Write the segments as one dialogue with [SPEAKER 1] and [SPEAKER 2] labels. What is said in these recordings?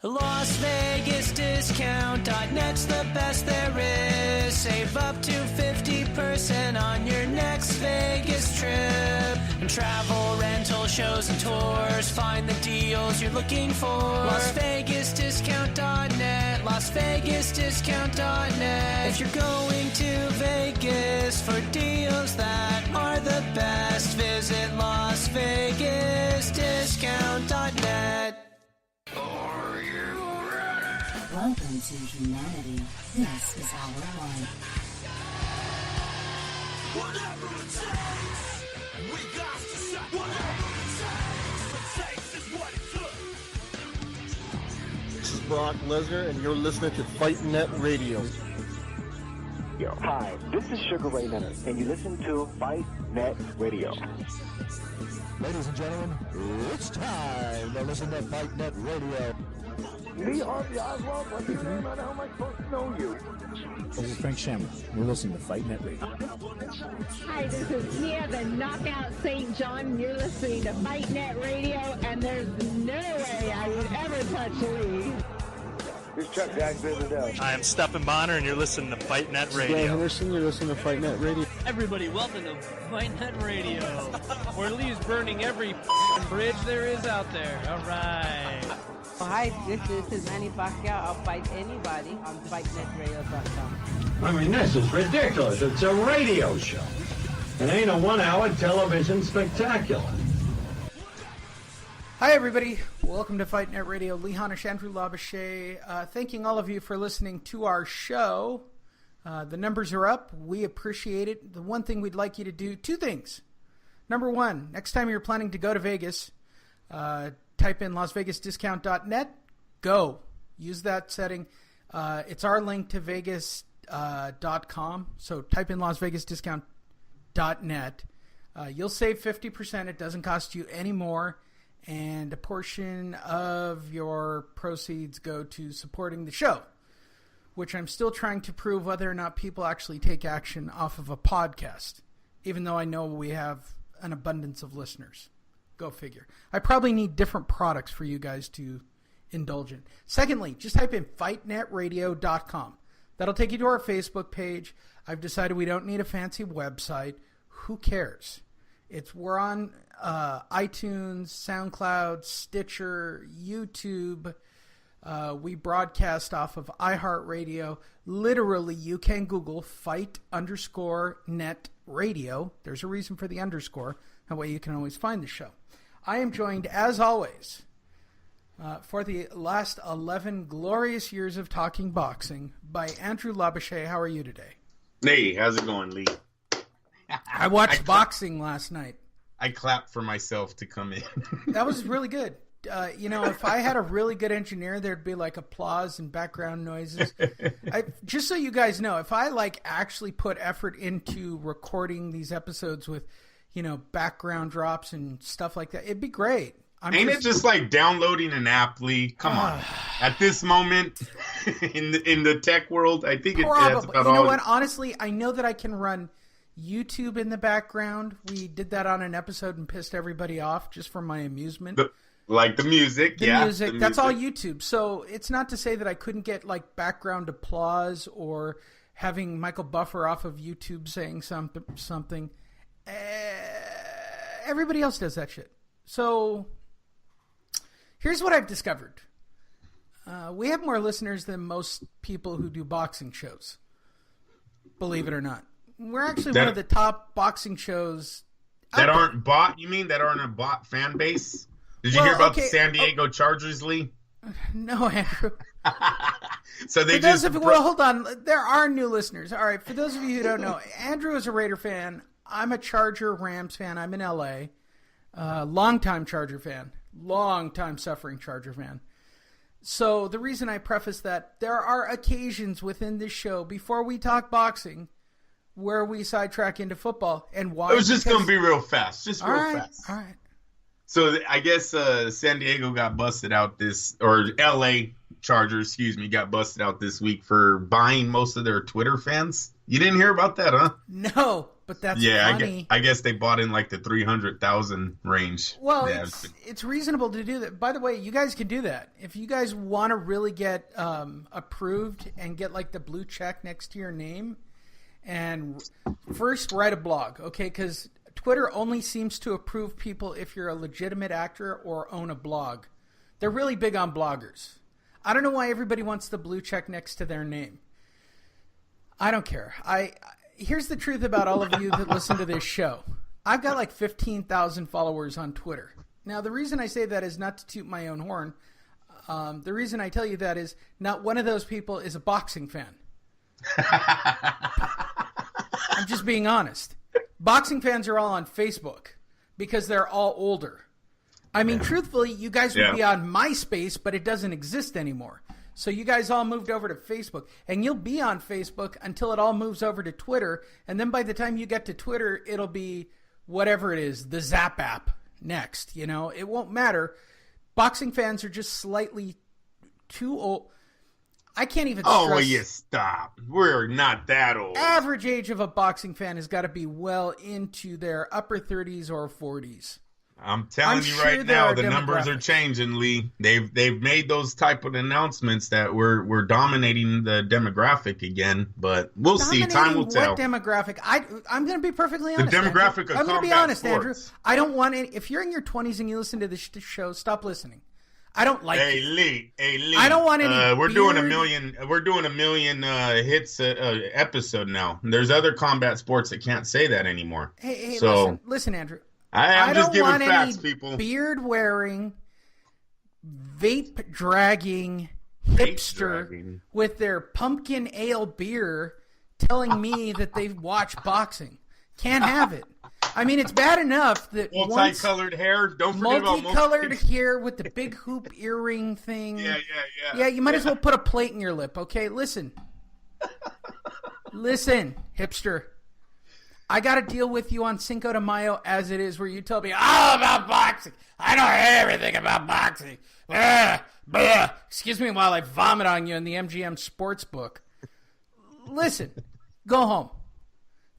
[SPEAKER 1] Las Vegas Discount.net's the best there is. Save up to 50% on your next Vegas trip. And travel, rental, shows, and tours. Find the deals you're looking for. Las Vegas Discount.net. Las Vegas Discount.net. If you're going to Vegas for deals that are the best, visit Las Vegas Discount.net.
[SPEAKER 2] Welcome to humanity. This is our one.
[SPEAKER 3] Whatever it takes, we got to shut. Whatever it takes is what it took.
[SPEAKER 4] This is Brock Lesnar, and you're listening to Fight Net Radio.
[SPEAKER 5] Yo, hi, this is Sugar Ray Leonard, and you listen to Fight Net Radio.
[SPEAKER 6] Ladies and gentlemen, it's time to listen to Fight Net Radio.
[SPEAKER 5] Lee Harvey Oswald, what's your name? I know how am I supposed to know you?
[SPEAKER 6] This is Frank Shamrock. You're listening to Fight Net Radio.
[SPEAKER 7] Hi, this is Tia, the Knockout St. John. You're listening to Fight Net Radio, and there's no way I would ever touch Lee.
[SPEAKER 5] This is Chuck Jackson.
[SPEAKER 8] I am Stephen Bonner, and you're listening to Fight Net Radio.
[SPEAKER 4] Dan Henderson, you're listening to Fight Net Radio.
[SPEAKER 9] Everybody, welcome to Fight Net Radio, where Lee's burning every bridge there is out there. All right.
[SPEAKER 10] Hi, this is Manny Pacquiao. I'll fight anybody on FightNetRadio.com.
[SPEAKER 11] I mean, this is ridiculous. It's a radio show. It ain't a one-hour television spectacular.
[SPEAKER 12] Hi, everybody. Welcome to Fight Net Radio. Lee Hanish, Andrew Labouche, thanking all of you for listening to our show. The numbers are up. We appreciate it. The one thing we'd like you to do, two things. Number one, next time you're planning to go to Vegas, type in LasVegasDiscount.net. Go. Use that setting. It's our link to Vegas.com. So type in LasVegasDiscount.net. You'll save 50%. It doesn't cost you any more. And a portion of your proceeds go to supporting the show, which I'm still trying to prove whether or not people actually take action off of a podcast, even though I know we have an abundance of listeners. Go figure. I probably need different products for you guys to indulge in. Secondly, just type in FightNetRadio.com. That'll take you to our Facebook page. I've decided we don't need a fancy website. Who cares? We're on iTunes, SoundCloud, Stitcher, YouTube. We broadcast off of iHeartRadio. Literally, you can Google Fight_Net Radio. There's a reason for the underscore. That way you can always find the show. I am joined, as always, for the last 11 glorious years of talking boxing, by Andrew Labouche. How are you today?
[SPEAKER 13] Hey, how's it going, Lee?
[SPEAKER 12] I watched boxing last night.
[SPEAKER 13] I clapped for myself to come in.
[SPEAKER 12] That was really good. If I had a really good engineer, there'd be like applause and background noises. Just so you guys know, if I actually put effort into recording these episodes with, background drops and stuff like that, it'd be great.
[SPEAKER 13] Ain't it just like downloading an app, Lee? Come on. At this moment in the tech world, I think that's about all.
[SPEAKER 12] You know what? Honestly, I know that I can run YouTube in the background. We did that on an episode and pissed everybody off just for my amusement.
[SPEAKER 13] The music,
[SPEAKER 12] the music. That's all YouTube. So it's not to say that I couldn't get background applause or having Michael Buffer off of YouTube saying something. Everybody else does that shit. So here's what I've discovered. We have more listeners than most people who do boxing shows. Believe it or not. We're actually one of the top boxing shows.
[SPEAKER 13] That aren't bot? You mean that aren't a bot fan base? Did you hear about the San Diego Chargers, Lee?
[SPEAKER 12] No, Andrew.
[SPEAKER 13] So they
[SPEAKER 12] hold on. There are new listeners. All right. For those of you who don't know, Andrew is a Raider fan. I'm a Charger Rams fan. I'm in L.A. Long-time Charger fan. Long-time suffering Charger fan. So the reason I preface that, there are occasions within this show, before we talk boxing, where we sidetrack into football. And why?
[SPEAKER 13] It was just going to be real fast. Just real fast.
[SPEAKER 12] All right.
[SPEAKER 13] So I guess San Diego got busted out or L.A. Chargers, got busted out this week for buying most of their Twitter fans. You didn't hear about that, huh?
[SPEAKER 12] No, but that's
[SPEAKER 13] yeah,
[SPEAKER 12] funny.
[SPEAKER 13] I guess they bought in like the 300,000 range.
[SPEAKER 12] Well,
[SPEAKER 13] yeah,
[SPEAKER 12] it's reasonable to do that. By the way, you guys can do that. If you guys want to really get approved and get like the blue check next to your name, and first write a blog, okay? Because Twitter only seems to approve people if you're a legitimate actor or own a blog. They're really big on bloggers. I don't know why everybody wants the blue check next to their name. I don't care. Here's the truth about all of you that listen to this show. I've got like 15,000 followers on Twitter. Now, the reason I say that is not to toot my own horn. The reason I tell you that is not one of those people is a boxing fan. I'm just being honest. Boxing fans are all on Facebook because they're all older. I mean, truthfully, you guys would be on MySpace, but it doesn't exist anymore. So you guys all moved over to Facebook, and you'll be on Facebook until it all moves over to Twitter. And then by the time you get to Twitter, it'll be whatever it is, the Zap app next. You know, it won't matter. Boxing fans are just slightly too old. I can't even stress.
[SPEAKER 13] Oh, you stop. We're not that old.
[SPEAKER 12] Average age of a boxing fan has got to be well into their upper 30s or 40s.
[SPEAKER 13] I'm telling you right now, the numbers are changing, Lee. They've made those type of announcements that we're dominating the demographic again, but we'll see. Time will tell.
[SPEAKER 12] What demographic? I'm going to be perfectly honest.
[SPEAKER 13] The demographic
[SPEAKER 12] Andrew.
[SPEAKER 13] of
[SPEAKER 12] I'm going to be honest,
[SPEAKER 13] sports.
[SPEAKER 12] Andrew. I don't want any. If you're in your 20s and you listen to this show, stop listening. I don't like.
[SPEAKER 13] Hey,
[SPEAKER 12] it.
[SPEAKER 13] Lee.
[SPEAKER 12] I don't want any.
[SPEAKER 13] We're doing a million. We're doing a million hits episode now. There's other combat sports that can't say that anymore.
[SPEAKER 12] Hey,
[SPEAKER 13] so,
[SPEAKER 12] listen, Andrew.
[SPEAKER 13] I'm just giving facts,
[SPEAKER 12] any
[SPEAKER 13] people.
[SPEAKER 12] Beard-wearing, vape-dragging hipster with their pumpkin ale beer telling me that they watch boxing. Can't have it. I mean, it's bad enough that
[SPEAKER 13] multicolored hair. Don't forget about
[SPEAKER 12] multicolored hair with the big hoop earring thing.
[SPEAKER 13] Yeah.
[SPEAKER 12] Yeah, you might as well put a plate in your lip. Okay, listen, hipster. I got to deal with you on Cinco de Mayo as it is, where you tell me all about boxing. I know everything about boxing. Blah, blah. Excuse me while I vomit on you in the MGM sports book. Listen, go home.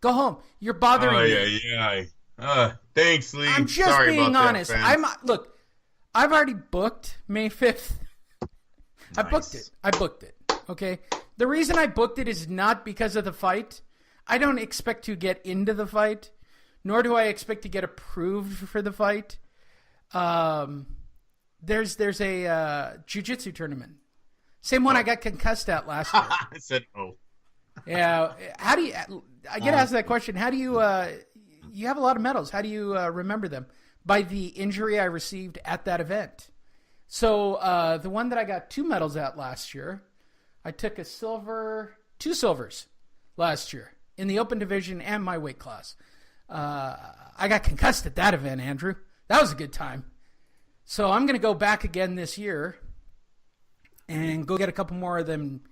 [SPEAKER 12] Go home. You're bothering me.
[SPEAKER 13] Yeah. Thanks, Lee.
[SPEAKER 12] I'm just
[SPEAKER 13] Sorry
[SPEAKER 12] being
[SPEAKER 13] about
[SPEAKER 12] honest.
[SPEAKER 13] That,
[SPEAKER 12] Look, I've already booked May 5th. I booked it. Okay? The reason I booked it is not because of the fight. I don't expect to get into the fight, nor do I expect to get approved for the fight. There's a jiu-jitsu tournament. Same one I got concussed at last year.
[SPEAKER 13] I said, oh.
[SPEAKER 12] Yeah. How do you... I get asked that question. How do you... you have a lot of medals. How do you remember them? By the injury I received at that event. So the one that I got 2 medals at last year, I took 2 silvers last year in the open division and my weight class. I got concussed at that event, Andrew. That was a good time. So I'm going to go back again this year and go get a couple more of them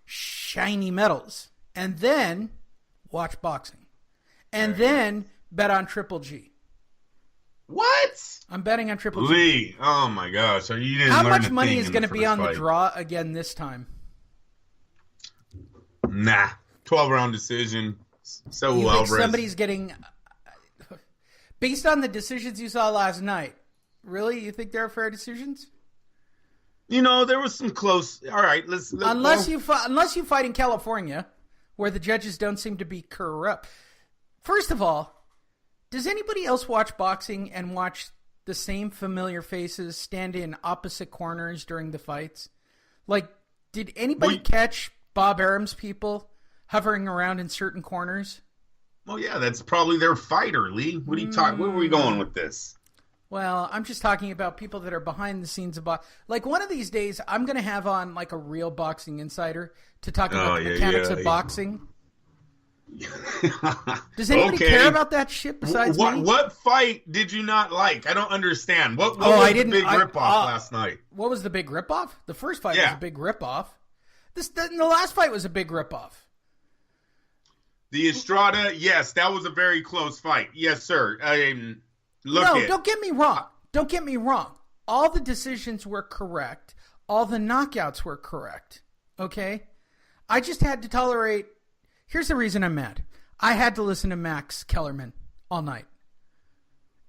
[SPEAKER 12] shiny medals. And then watch boxing. And then bet on Triple G.
[SPEAKER 13] What?
[SPEAKER 12] I'm betting on Triple G.
[SPEAKER 13] Lee, oh my gosh. So you didn't
[SPEAKER 12] How
[SPEAKER 13] learn
[SPEAKER 12] much
[SPEAKER 13] a
[SPEAKER 12] money
[SPEAKER 13] thing
[SPEAKER 12] is
[SPEAKER 13] in
[SPEAKER 12] going to be on
[SPEAKER 13] fight.
[SPEAKER 12] the draw again this time?
[SPEAKER 13] Nah. 12-round decision. So
[SPEAKER 12] you
[SPEAKER 13] well,
[SPEAKER 12] think somebody's getting... Based on the decisions you saw last night, really? You think they're fair decisions?
[SPEAKER 13] You know, there was some close... All right, let's
[SPEAKER 12] unless you fight in California, where the judges don't seem to be corrupt. First of all, does anybody else watch boxing and watch the same familiar faces stand in opposite corners during the fights? Like, did anybody catch Bob Arum's people hovering around in certain corners?
[SPEAKER 13] Well, yeah, that's probably their fighter, Lee. What are you talking? Where are we going with this?
[SPEAKER 12] Well, I'm just talking about people that are behind the scenes of boxing. Like, one of these days, I'm going to have on, like, a real boxing insider to talk about the mechanics of boxing. Does anybody care about that shit besides me?
[SPEAKER 13] What fight did you not like? I don't understand. What was the big ripoff last night?
[SPEAKER 12] What was the big ripoff? The first fight was a big ripoff. The last fight was a big ripoff.
[SPEAKER 13] The Estrada, yes, that was a very close fight. Yes, sir.
[SPEAKER 12] Don't get me wrong. Don't get me wrong. All the decisions were correct. All the knockouts were correct. Okay? I just had to tolerate... Here's the reason I'm mad. I had to listen to Max Kellerman all night.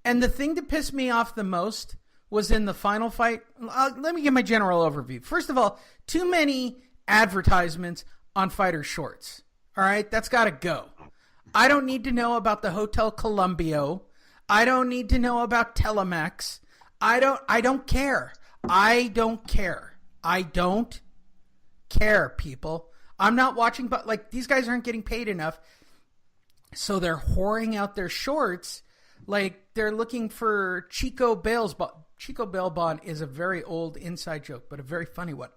[SPEAKER 12] And the thing that pissed me off the most was in the final fight. Let me give my general overview. First of all, too many advertisements on fighter shorts. All right, that's got to go. I don't need to know about the Hotel Columbio. I don't need to know about Telemex. I don't care. I don't care. I don't care, people. I'm not watching, but like these guys aren't getting paid enough. So they're whoring out their shorts like they're looking for Chico Bale's. Chico Bail Bond is a very old inside joke, but a very funny one.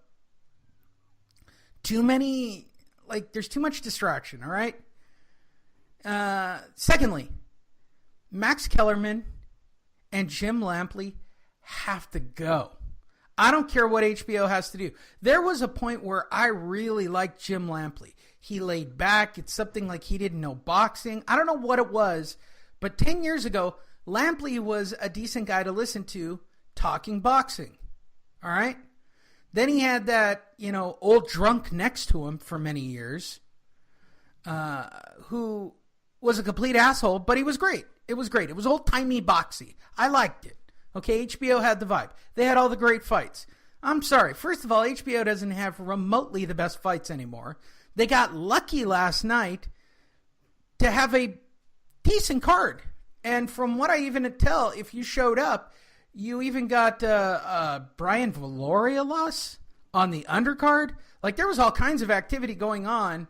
[SPEAKER 12] Too many, like there's too much distraction, all right? Secondly, Max Kellerman and Jim Lampley have to go. I don't care what HBO has to do. There was a point where I really liked Jim Lampley. He laid back. It's something like he didn't know boxing. I don't know what it was, but 10 years ago, Lampley was a decent guy to listen to talking boxing. All right? Then he had that, old drunk next to him for many years, who was a complete asshole, but he was great. It was great. It was old-timey boxy. I liked it. Okay, HBO had the vibe. They had all the great fights. I'm sorry. First of all, HBO doesn't have remotely the best fights anymore. They got lucky last night to have a decent card. And from what I even tell, if you showed up, you even got Brian Valorialos on the undercard. Like, there was all kinds of activity going on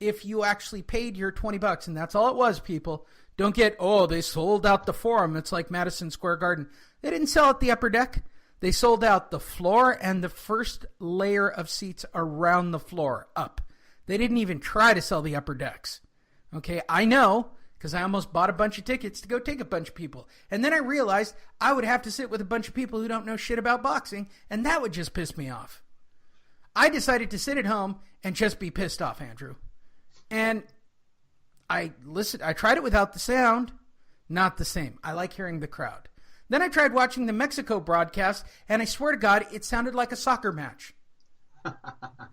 [SPEAKER 12] if you actually paid your $20. And that's all it was, people. Don't get, they sold out the Forum. It's like Madison Square Garden. They didn't sell out the upper deck. They sold out the floor and the first layer of seats around the floor up. They didn't even try to sell the upper decks. Okay, I know, because I almost bought a bunch of tickets to go take a bunch of people. And then I realized I would have to sit with a bunch of people who don't know shit about boxing, and that would just piss me off. I decided to sit at home and just be pissed off, Andrew. And I tried it without the sound. Not the same. I like hearing the crowd. Then I tried watching the Mexico broadcast, and I swear to God, it sounded like a soccer match.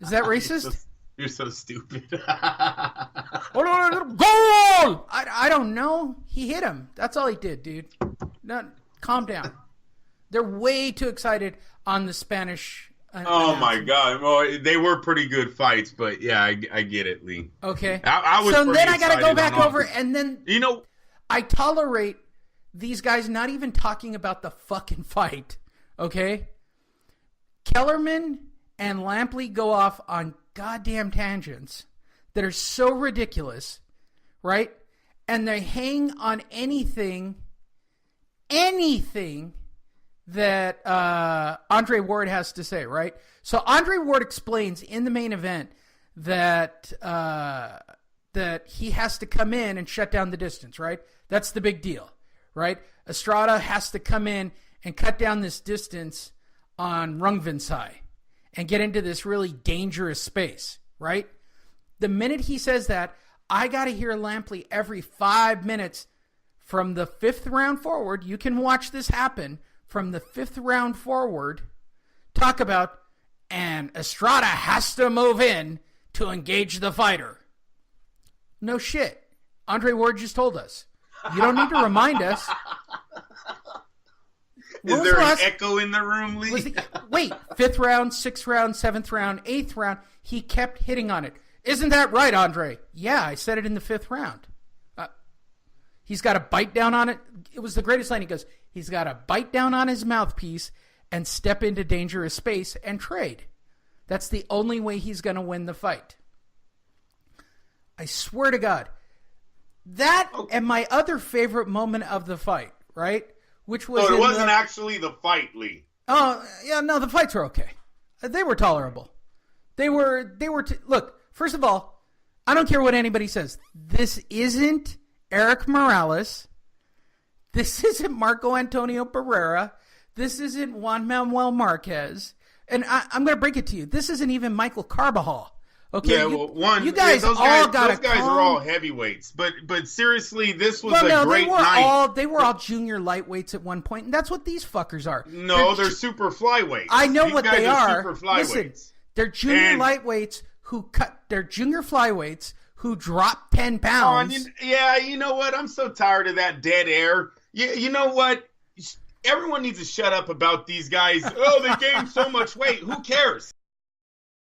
[SPEAKER 12] Is that racist?
[SPEAKER 13] You're so stupid.
[SPEAKER 12] Goal! I don't know. He hit him. That's all he did, dude. No, calm down. They're way too excited on the Spanish.
[SPEAKER 13] Oh my God! Well, they were pretty good fights, but yeah, I get it, Lee.
[SPEAKER 12] Okay.
[SPEAKER 13] I was.
[SPEAKER 12] So then I got to go back over, and then I tolerate these guys not even talking about the fucking fight. Okay. Kellerman and Lampley go off on goddamn tangents that are so ridiculous, right? And they hang on anything that Andre Ward has to say, right? So Andre Ward explains in the main event that he has to come in and shut down the distance, right? That's the big deal, right? Estrada has to come in and cut down this distance on Rungvisai and get into this really dangerous space, right? The minute he says that, I got to hear Lampley every 5 minutes from the 5th round forward. You can watch this happen from the 5th round forward. Talk about, and Estrada has to move in to engage the fighter. No shit. Andre Ward just told us. You don't need to remind us.
[SPEAKER 13] Is there an echo in the room, Lee?
[SPEAKER 12] Wait, 5th round, 6th round, 7th round, 8th round. He kept hitting on it. Isn't that right, Andre? Yeah, I said it in the 5th round. He's got to bite down on it. It was the greatest line. He goes, he's got to bite down on his mouthpiece and step into dangerous space and trade. That's the only way he's going to win the fight. I swear to God. That and my other favorite moment of the fight, right? Which was
[SPEAKER 13] it wasn't actually the fight, Lee.
[SPEAKER 12] Oh, yeah, no, the fights were okay. They were tolerable. Look, first of all, I don't care what anybody says. This isn't Eric Morales. This isn't Marco Antonio Barrera. This isn't Juan Manuel Marquez. And I'm going to break it to you. This isn't even Michael Carbajal. Okay,
[SPEAKER 13] yeah,
[SPEAKER 12] you guys
[SPEAKER 13] those
[SPEAKER 12] all
[SPEAKER 13] got
[SPEAKER 12] those
[SPEAKER 13] guys are all heavyweights, but seriously, this was a great night.
[SPEAKER 12] They were all junior lightweights at one point, and that's what these fuckers are.
[SPEAKER 13] No, they're super flyweights.
[SPEAKER 12] I know
[SPEAKER 13] these
[SPEAKER 12] what
[SPEAKER 13] guys
[SPEAKER 12] they are.
[SPEAKER 13] Super flyweights.
[SPEAKER 12] Listen, they're junior lightweights they're junior flyweights who dropped 10 pounds.
[SPEAKER 13] Yeah, you know what? I'm so tired of that dead air. You know what? Everyone needs to shut up about these guys. Oh, they gained so much weight. Who cares?